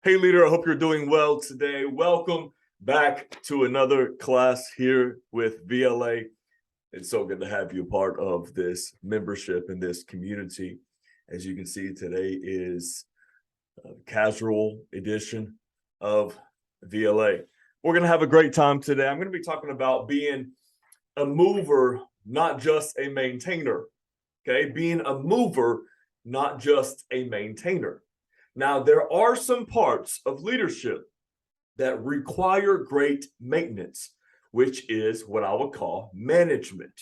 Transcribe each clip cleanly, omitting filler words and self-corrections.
Hey, leader, I hope you're doing well today. Welcome back to another class here with VLA. It's so good to have you a part of this membership in this community. As you can see, today is a casual edition of VLA. We're going to have a great time today. I'm going to be talking about being a mover, not just a maintainer. Okay, being a mover, not just a maintainer. Now, there are some parts of leadership that require great maintenance, which is what I would call management.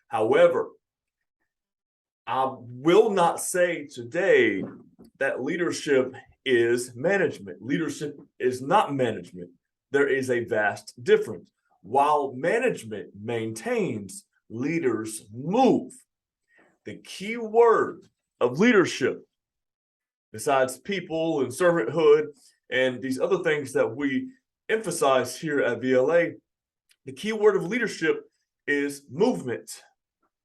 However, I will not say today that leadership is management. Leadership is not management. There is a vast difference. While management maintains, leaders move. The key word of leadership, besides people and servanthood and these other things that we emphasize here at VLA, the key word of leadership is movement.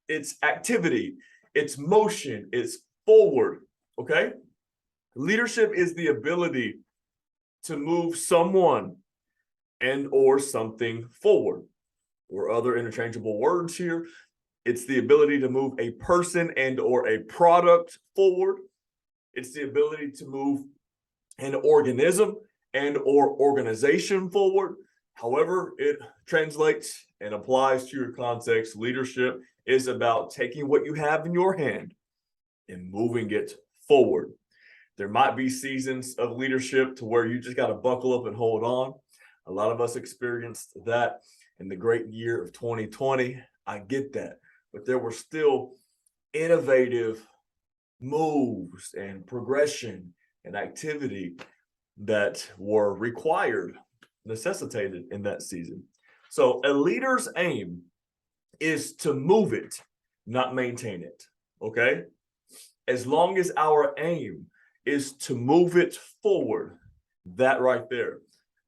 It's activity, it's motion, it's forward, okay? Leadership is the ability to move someone and or something forward, or other interchangeable words here. It's the ability to move a person and or a product forward. It's the ability to move an organism and or organization forward. However it translates and applies to your context, leadership is about taking what you have in your hand and moving it forward. There might be seasons of leadership to where you just got to buckle up and hold on. A lot of us experienced that in the great year of 2020. I get that, but there were still innovative moves and progression and activity that were required, necessitated in that season. So a leader's aim is to move it, not maintain it. Okay? As long as our aim is to move it forward, that right there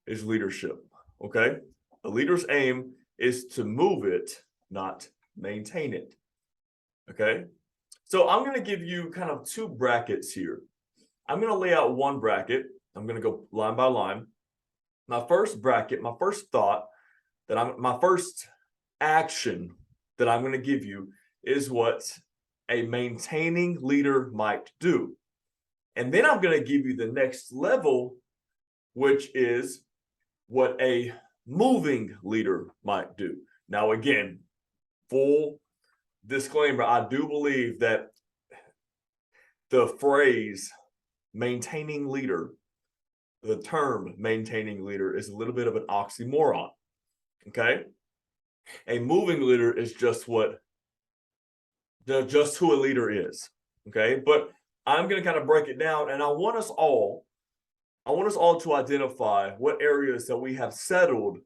is leadership. Okay? A leader's aim is to move it, not maintain it. Okay? So I'm going to give you kind of two brackets here. I'm going to lay out one bracket. I'm going to go line by line. My first bracket, my first thought, my first action that I'm going to give you is what a maintaining leader might do. And then I'm going to give you the next level, which is what a moving leader might do. Now, again, full disclaimer, I do believe that the phrase maintaining leader, the term maintaining leader, is a little bit of an oxymoron. Okay? A moving leader is just who a leader is. Okay? But I'm going to kind of break it down, and I want us all to identify what areas that we have settled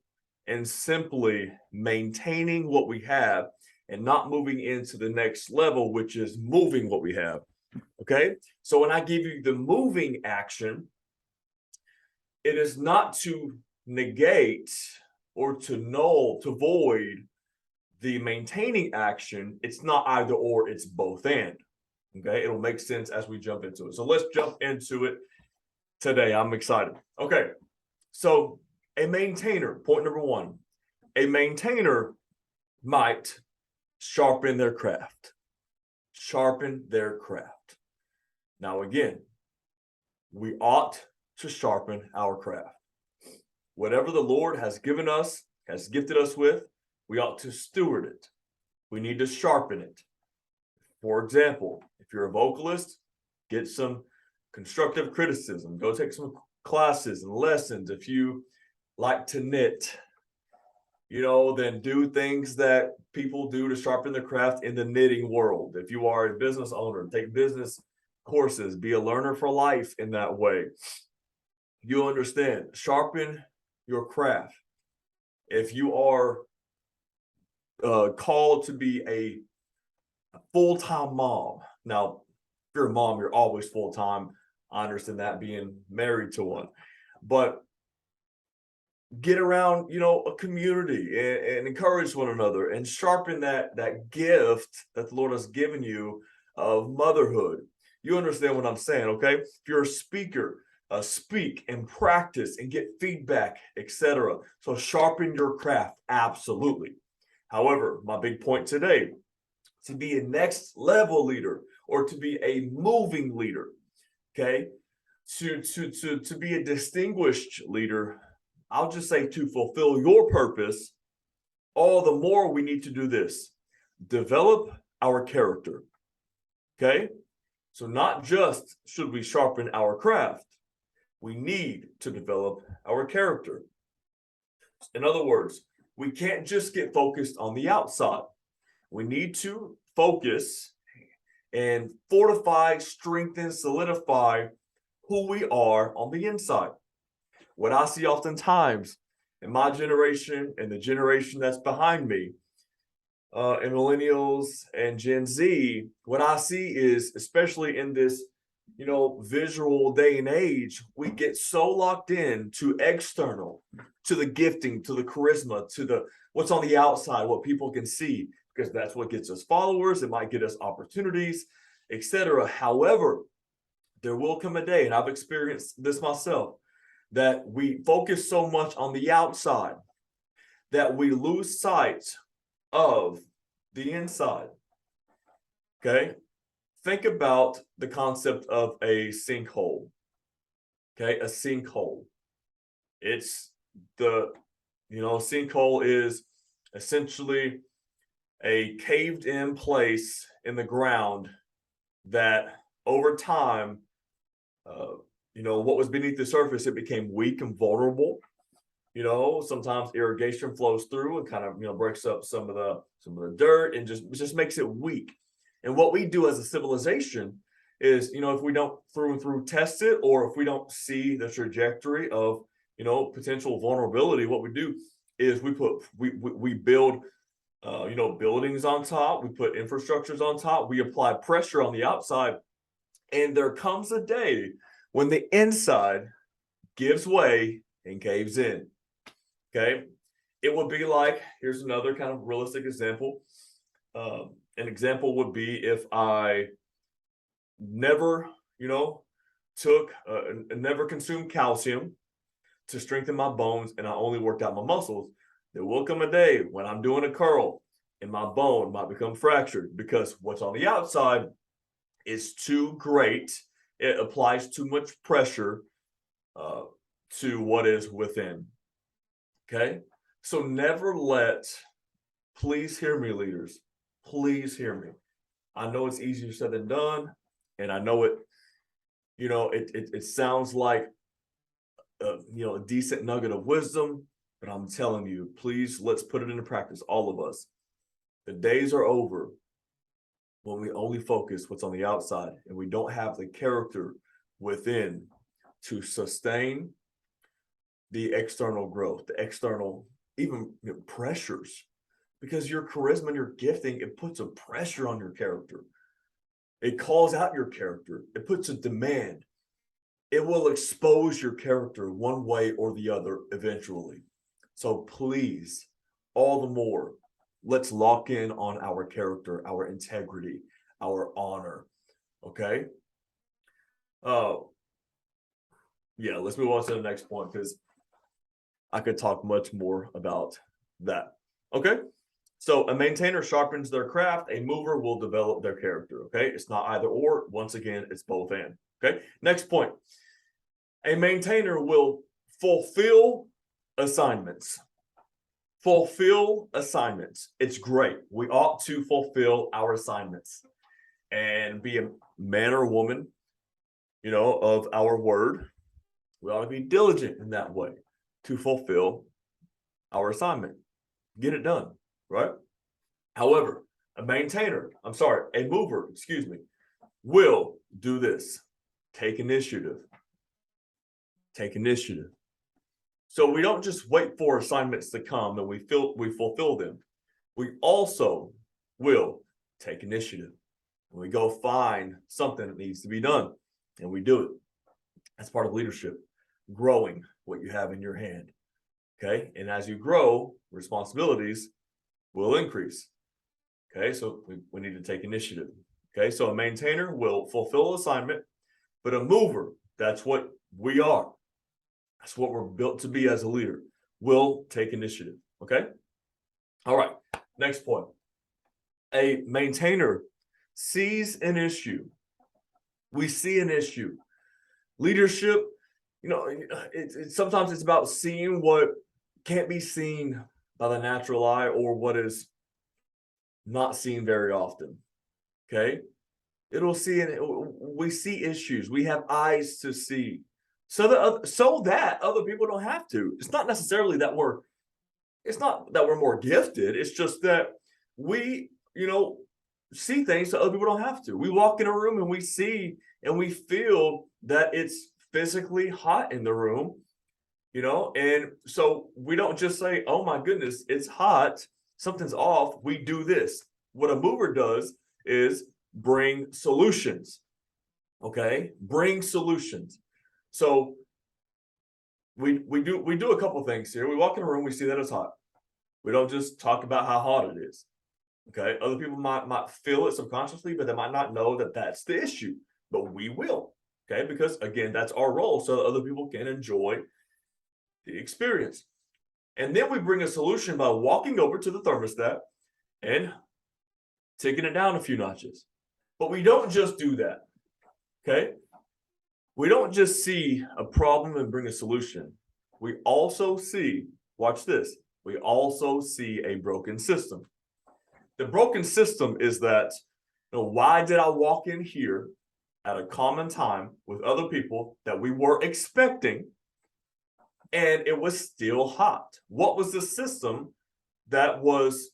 in simply maintaining what we have and not moving into the next level, which is moving what we have. Okay? So when I give you the moving action, it is not to negate or to void the maintaining action. It's not either or, it's both and. Okay? It'll make sense as we jump into it. So let's jump into it today. I'm excited. Okay. So a maintainer, point number one, a maintainer might sharpen their craft. Sharpen their craft. Now, again, we ought to sharpen our craft. Whatever the Lord has given us, has gifted us with, we ought to steward it. We need to sharpen it. For example, if you're a vocalist, get some constructive criticism. Go take some classes and lessons. If you like to knit, then do things that people do to sharpen their craft in the knitting world. If you are a business owner, take business courses, be a learner for life in that way. You understand, sharpen your craft. If you are called to be a full-time mom, now, if you're a mom, you're always full-time. I understand that, being married to one. But get around, a community and encourage one another and sharpen that gift that the Lord has given you of motherhood. You understand what I'm saying, okay? If you're a speaker, speak and practice and get feedback, etc. So sharpen your craft, absolutely. However, my big point today, to be a next level leader or to be a moving leader, okay, to be a distinguished leader, I'll just say to fulfill your purpose, all the more we need to do this: develop our character. Okay, so not just should we sharpen our craft, we need to develop our character. In other words, we can't just get focused on the outside. We need to focus and fortify, strengthen, solidify who we are on the inside. What I see oftentimes in my generation and the generation that's behind me, and millennials and Gen Z, what I see is, especially in this, visual day and age, we get so locked in to external, to the gifting, to the charisma, to the what's on the outside, what people can see, because that's what gets us followers. It might get us opportunities, etc. However, there will come a day, and I've experienced this myself, that we focus so much on the outside that we lose sight of the inside. Okay, think about the concept of a sinkhole. Okay, a sinkhole. It's sinkhole is essentially a caved in place in the ground that over time, what was beneath the surface, it became weak and vulnerable. Sometimes irrigation flows through and kind of, breaks up some of the dirt and just makes it weak. And what we do as a civilization is, if we don't through and through test it, or if we don't see the trajectory of, potential vulnerability, what we do is we build, buildings on top, we put infrastructures on top, we apply pressure on the outside, and there comes a day when the inside gives way and caves in. Okay, it would be like, here's another kind of realistic example. An example would be if I never, never consumed calcium to strengthen my bones, and I only worked out my muscles. There will come a day when I'm doing a curl and my bone might become fractured because what's on the outside is too great. It applies too much pressure to what is within. Okay, so please hear me, leaders, please hear me. I know it's easier said than done, and I know it sounds like a decent nugget of wisdom, but I'm telling you, please, let's put it into practice, all of us. The days are over when we only focus what's on the outside and we don't have the character within to sustain the external growth, the external even pressures, because your charisma and your gifting, it puts a pressure on your character. It calls out your character. It puts a demand. It will expose your character one way or the other eventually. So please, all the more, let's lock in on our character, our integrity, our honor. Okay? Yeah, let's move on to the next point because I could talk much more about that. Okay? So a maintainer sharpens their craft, a mover will develop their character. Okay? It's not either or. Once again, it's both and. Okay? Next point. A maintainer will fulfill assignments. Fulfill assignments. It's great. We ought to fulfill our assignments and be a man or woman, of our word. We ought to be diligent in that way to fulfill our assignment. Get it done, right? However, a mover, will do this. Take initiative. Take initiative. So we don't just wait for assignments to come and we fulfill them. We also will take initiative. And we go find something that needs to be done and we do it. That's part of leadership, growing what you have in your hand. Okay. And as you grow, responsibilities will increase. Okay. So we need to take initiative. Okay. So a maintainer will fulfill assignment, but a mover, that's what We are. That's what we're built to be as a leader. We'll take initiative. Okay. All right. Next point. A maintainer sees an issue. We see an issue. Leadership, sometimes it's about seeing what can't be seen by the natural eye or what is not seen very often. Okay. We see issues. We have eyes to see so that other people don't have to. It's not necessarily that we're more gifted. It's just that we, see things so other people don't have to. We walk in a room and we see and we feel that it's physically hot in the room, and so we don't just say, oh my goodness, it's hot, something's off. We do this. What a mover does is bring solutions. Okay, bring solutions. So we do a couple things here. We walk in a room, we see that it's hot. We don't just talk about how hot it is. Okay, other people might feel it subconsciously, but they might not know that that's the issue. But we will. Okay, because again, that's our role, so that other people can enjoy the experience. And then we bring a solution by walking over to the thermostat and taking it down a few notches. But we don't just do that. Okay, we don't just see a problem and bring a solution. We also see, watch this, we also see a broken system. The broken system is that, why did I walk in here at a common time with other people that we were expecting and it was still hot? What was the system that was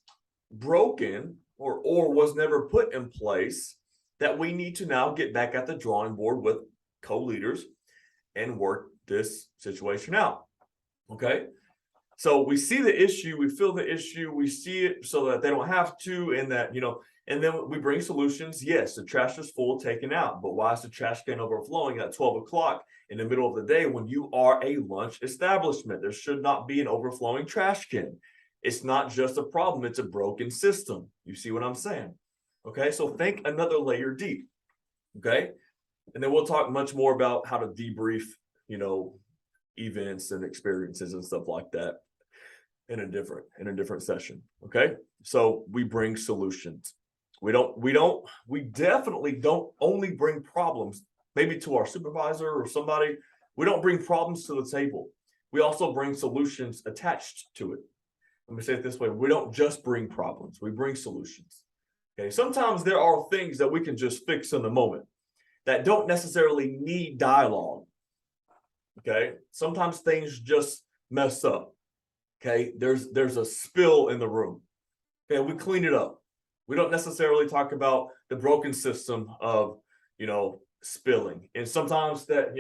broken or was never put in place that we need to now get back at the drawing board with co-leaders and work this situation out? Okay. So we see the issue, we feel the issue, we see it so that they don't have to, and that, and then we bring solutions. Yes, the trash is full, taken out, but why is the trash can overflowing at 12 o'clock in the middle of the day when you are a lunch establishment? There should not be an overflowing trash can. It's not just a problem, it's a broken system. You see what I'm saying? Okay, so think another layer deep. Okay, and then we'll talk much more about how to debrief, events and experiences and stuff like that in a different session. Okay, so we bring solutions. We definitely don't only bring problems, maybe to our supervisor or somebody. We don't bring problems to the table. We also bring solutions attached to it. Let me say it this way. We don't just bring problems, we bring solutions. Okay, sometimes there are things that we can just fix in the moment that don't necessarily need dialogue. Okay, sometimes things just mess up. Okay, there's a spill in the room. Okay, we clean it up. We don't necessarily talk about the broken system of, spilling. And sometimes that,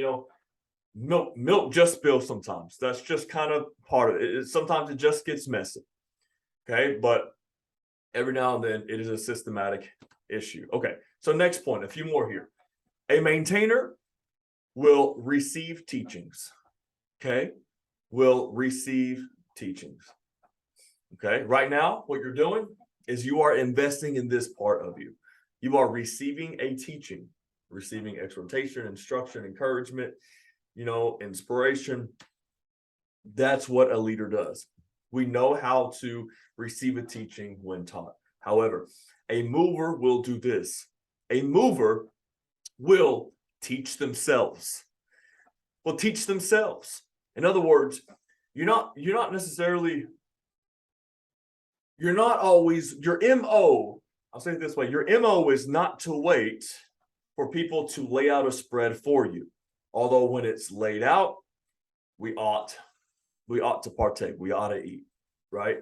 milk just spills sometimes. That's just kind of part of it. Sometimes it just gets messy. Okay, but every now and then it is a systematic issue. Okay, so next point, a few more here. A maintainer will receive teachings. Okay, will receive teachings. Okay, right now, what you're doing is you are investing in this part of you. You are receiving a teaching, receiving exhortation, instruction, encouragement, inspiration. That's what a leader does. We know how to receive a teaching when taught. However, a mover will do this. A mover will teach themselves. Will teach themselves. In other words, you're not always, your MO, I'll say it this way, your MO is not to wait for people to lay out a spread for you. Although when it's laid out, we ought to partake. We ought to eat, right?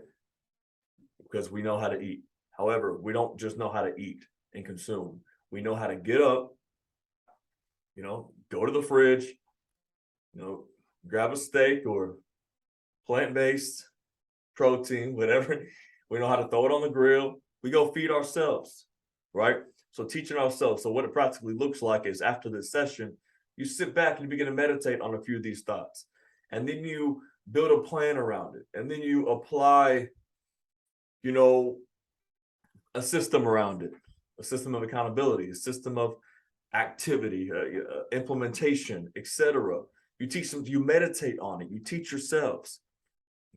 Because we know how to eat. However, we don't just know how to eat and consume. We know how to get up, go to the fridge, grab a steak or plant-based protein, whatever. We know how to throw it on the grill. We go feed ourselves, right? So teaching ourselves. So what it practically looks like is after this session, you sit back and you begin to meditate on a few of these thoughts. And then you build a plan around it. And then you apply, a system around it, a system of accountability, a system of activity, implementation, etc. You teach them, you meditate on it, you teach yourselves.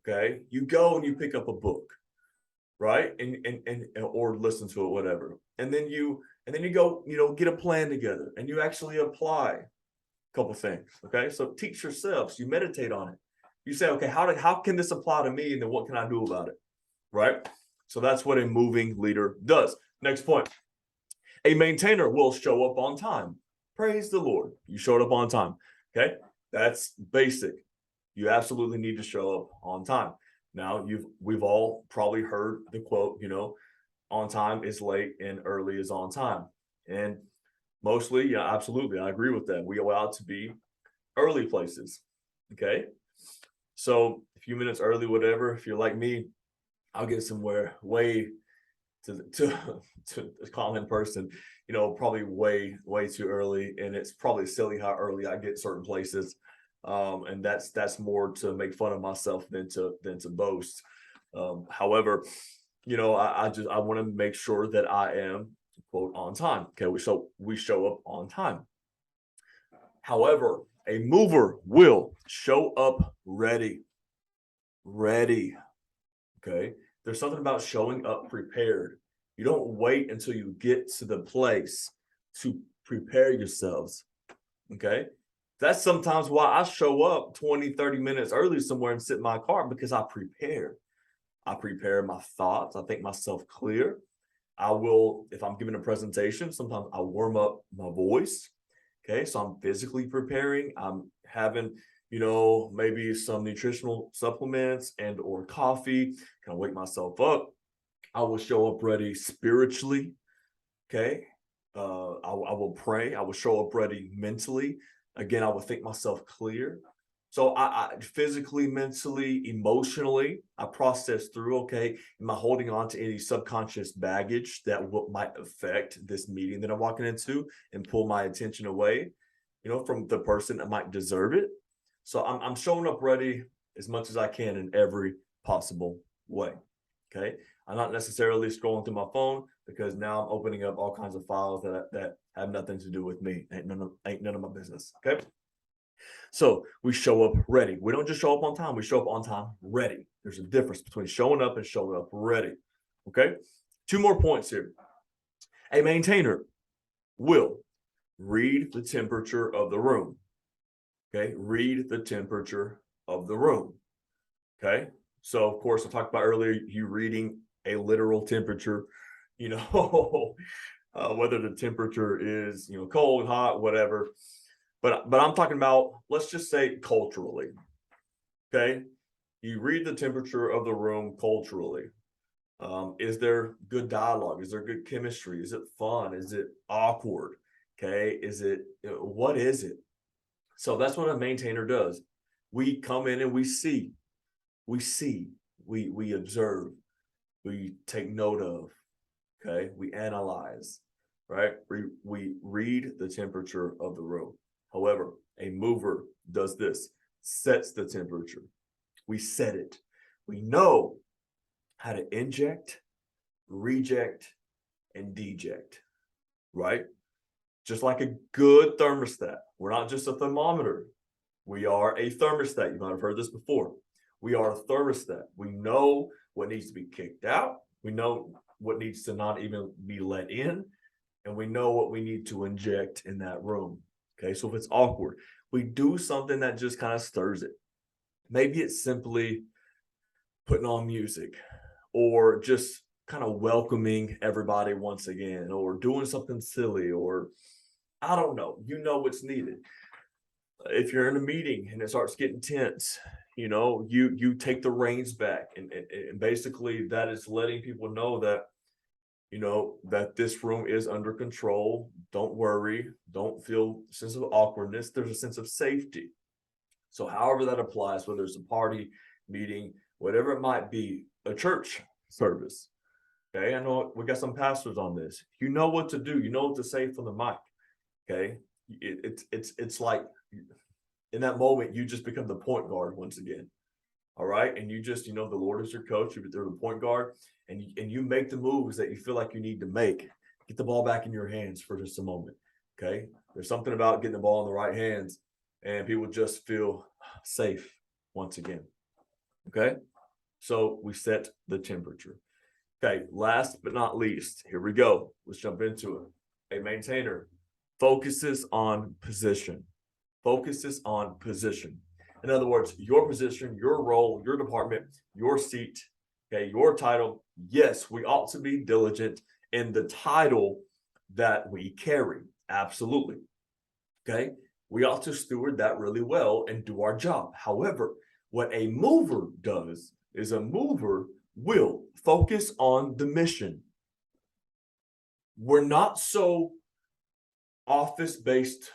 Okay. You go and you pick up a book, right? And or listen to it, whatever. And then you go, get a plan together and you actually apply a couple things. Okay. So teach yourselves, you meditate on it. You say, okay, how can this apply to me? And then what can I do about it? Right. So that's what a moving leader does. Next point. A maintainer will show up on time. Praise the Lord. You showed up on time. Okay. That's basic. You absolutely need to show up on time. Now we've all probably heard the quote, on time is late and early is on time. And mostly, yeah, absolutely. I agree with that. We ought to be early places. Okay. So a few minutes early, whatever. If you're like me, I'll get somewhere way to a common person, probably way too early. And it's probably silly how early I get certain places. And that's more to make fun of myself than to boast. However, I want to make sure that I am quote on time. Okay, so we show up on time. However, a mover will show up ready. Okay, there's something about showing up prepared. You don't wait until you get to the place to prepare yourselves. Okay. That's sometimes why I show up 20, 30 minutes early somewhere and sit in my car, because I prepare. I prepare my thoughts. I think myself clear. I will, if I'm giving a presentation, sometimes I warm up my voice. Okay. So I'm physically preparing. I'm having, maybe some nutritional supplements and or coffee. Kind of wake myself up. I will show up ready spiritually. Okay. I will pray. I will show up ready mentally. Again, I will think myself clear. So I physically, mentally, emotionally, I process through, okay, am I holding on to any subconscious baggage that might affect this meeting that I'm walking into and pull my attention away, from the person that might deserve it? So I'm showing up ready as much as I can in every possible way. Okay. I'm not necessarily scrolling through my phone, because now I'm opening up all kinds of files that have nothing to do with me. Ain't none of my business. Okay. So we show up ready. We don't just show up on time. We show up on time ready. There's a difference between showing up and showing up ready. Okay. 2 more points here. A maintainer will read the temperature of the room. Okay. Read the temperature of the room. Okay. So of course, I talked about earlier, you reading a literal temperature, whether the temperature is, cold, hot, whatever. But I'm talking about, let's just say culturally. Okay. You read the temperature of the room culturally. Is there good dialogue? Is there good chemistry? Is it fun? Is it awkward? Okay. What is it? So that's what a maintainer does. We come in and we observe, we take note of, okay, we analyze, right? We read the temperature of the room. However, a mover does this, sets the temperature. We set it. We know how to inject, reject, and deject, right? Just like a good thermostat. We're not just a thermometer. We are a thermostat. You might have heard this before. We are a thermostat. We know what needs to be kicked out. We know what needs to not even be let in. And we know what we need to inject in that room. Okay, so if it's awkward, we do something that just kind of stirs it. Maybe it's simply putting on music, or just kind of welcoming everybody once again, or doing something silly, or I don't know, what's needed. If you're in a meeting and it starts getting tense, you take the reins back, and basically that is letting people know that, that this room is under control. Don't worry. Don't feel a sense of awkwardness. There's a sense of safety. So however that applies, whether it's a party, meeting, whatever it might be, a church service. Okay. I know we got some pastors on this. You know what to do. You know what to say from the mic. Okay. It's like in that moment, you just become the point guard once again. All right. And you just, the Lord is your coach. You're the point guard, and you make the moves that you feel like you need to make. Get the ball back in your hands for just a moment. Okay. There's something about getting the ball in the right hands and people just feel safe once again. Okay. So we set the temperature. Okay. Last but not least, here we go. Let's jump into it. A maintainer focuses on position. Focuses on position. In other words, your position, your role, your department, your seat, okay, your title. Yes, we ought to be diligent in the title that we carry. Absolutely. Okay. We ought to steward that really well and do our job. However, what a mover does is a mover will focus on the mission. We're not so office-based,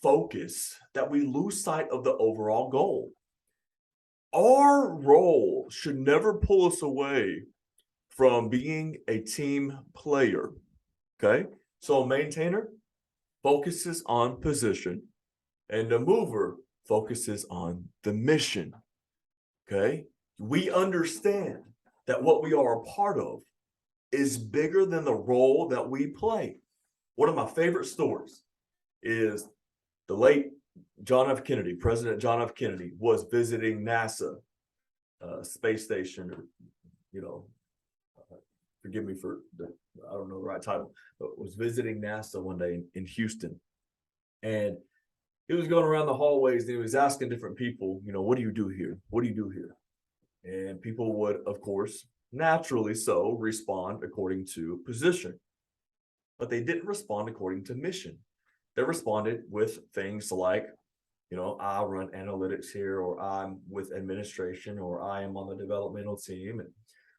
focus that we lose sight of the overall goal. Our role should never pull us away from being a team player. Okay. So a maintainer focuses on position and a mover focuses on the mission. Okay. We understand that what we are a part of is bigger than the role that we play. One of my favorite stories is the late John F. Kennedy, President John F. Kennedy, was visiting NASA space station, or, forgive me for I don't know the right title, but was visiting NASA one day in Houston. And he was going around the hallways and he was asking different people, what do you do here? What do you do here? And people would, of course, naturally so, respond according to position. But they didn't respond according to mission. They responded with things like, I run analytics here, or I'm with administration, or I am on the developmental team, and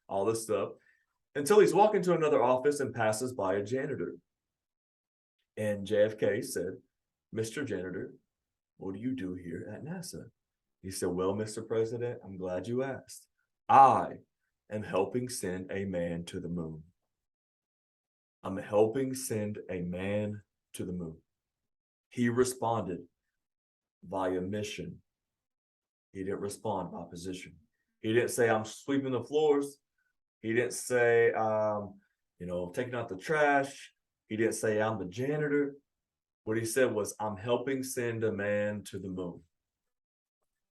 all this stuff, until he's walking to another office and passes by a janitor. And JFK said, Mr. Janitor, what do you do here at NASA? He said, well, Mr. President, I'm glad you asked. I am helping send a man to the moon. I'm helping send a man to the moon. He responded via mission. He didn't respond by position. He didn't say, I'm sweeping the floors. He didn't say, taking out the trash. He didn't say, I'm the janitor. What he said was, I'm helping send a man to the moon.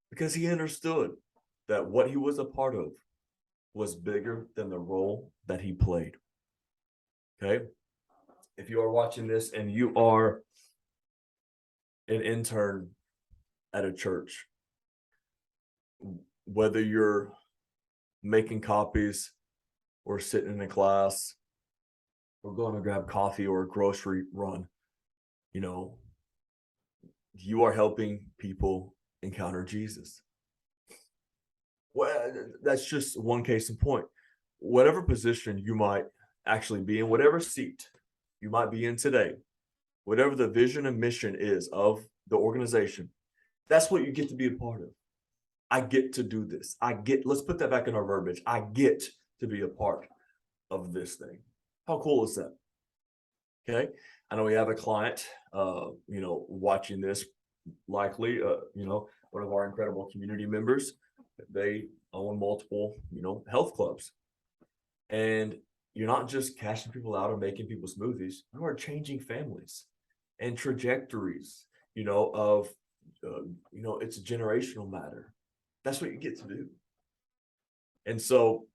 Because he understood that what he was a part of was bigger than the role that he played. Okay? If you are watching this and you are an intern at a church, whether you're making copies or sitting in a class or going to grab coffee or a grocery run, you are helping people encounter Jesus. Well, that's just one case in point. Whatever position you might actually be in, whatever seat you might be in today, whatever the vision and mission is of the organization, that's what you get to be a part of. I get to do this. Let's put that back in our verbiage. I get to be a part of this thing. How cool is that? Okay. I know we have a client, watching this, likely, one of our incredible community members. They own multiple, health clubs. And you're not just cashing people out or making people smoothies. You are changing families and trajectories, it's a generational matter. That's what you get to do. And so,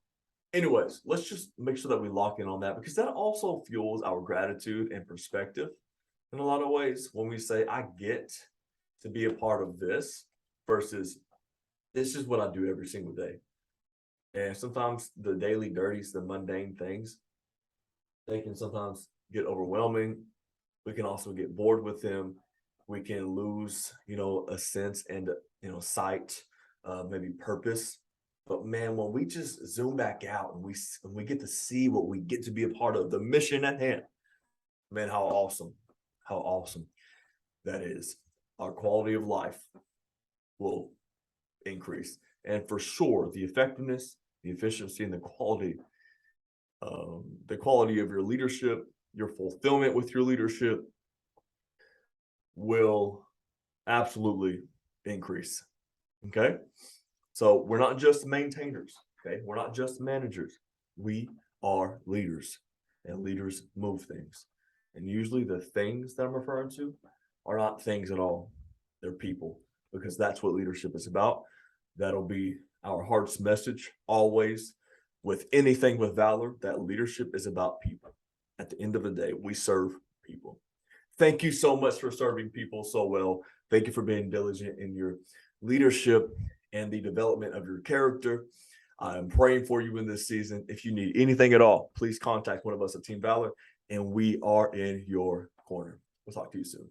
anyways, let's just make sure that we lock in on that, because that also fuels our gratitude and perspective in a lot of ways when we say, I get to be a part of this versus this is what I do every single day. And sometimes the daily dirties, the mundane things, they can sometimes get overwhelming. We can also get bored with them. We can lose, a sense and, sight, maybe purpose. But man, when we just zoom back out and we get to see what we get to be a part of, the mission at hand, man, how awesome that is. Our quality of life will increase. And for sure, the effectiveness, the efficiency, and the quality of your leadership, your fulfillment with your leadership will absolutely increase. Okay. So we're not just maintainers. Okay. We're not just managers. We are leaders, and leaders move things. And usually the things that I'm referring to are not things at all. their people, because that's what leadership is about. That'll be our heart's message always with anything with valor, that leadership is about people. At the end of the day, we serve people. Thank you so much for serving people so well. Thank you for being diligent in your leadership and the development of your character. I'm praying for you in this season. If you need anything at all, please contact one of us at Team Valor, and we are in your corner. We'll talk to you soon.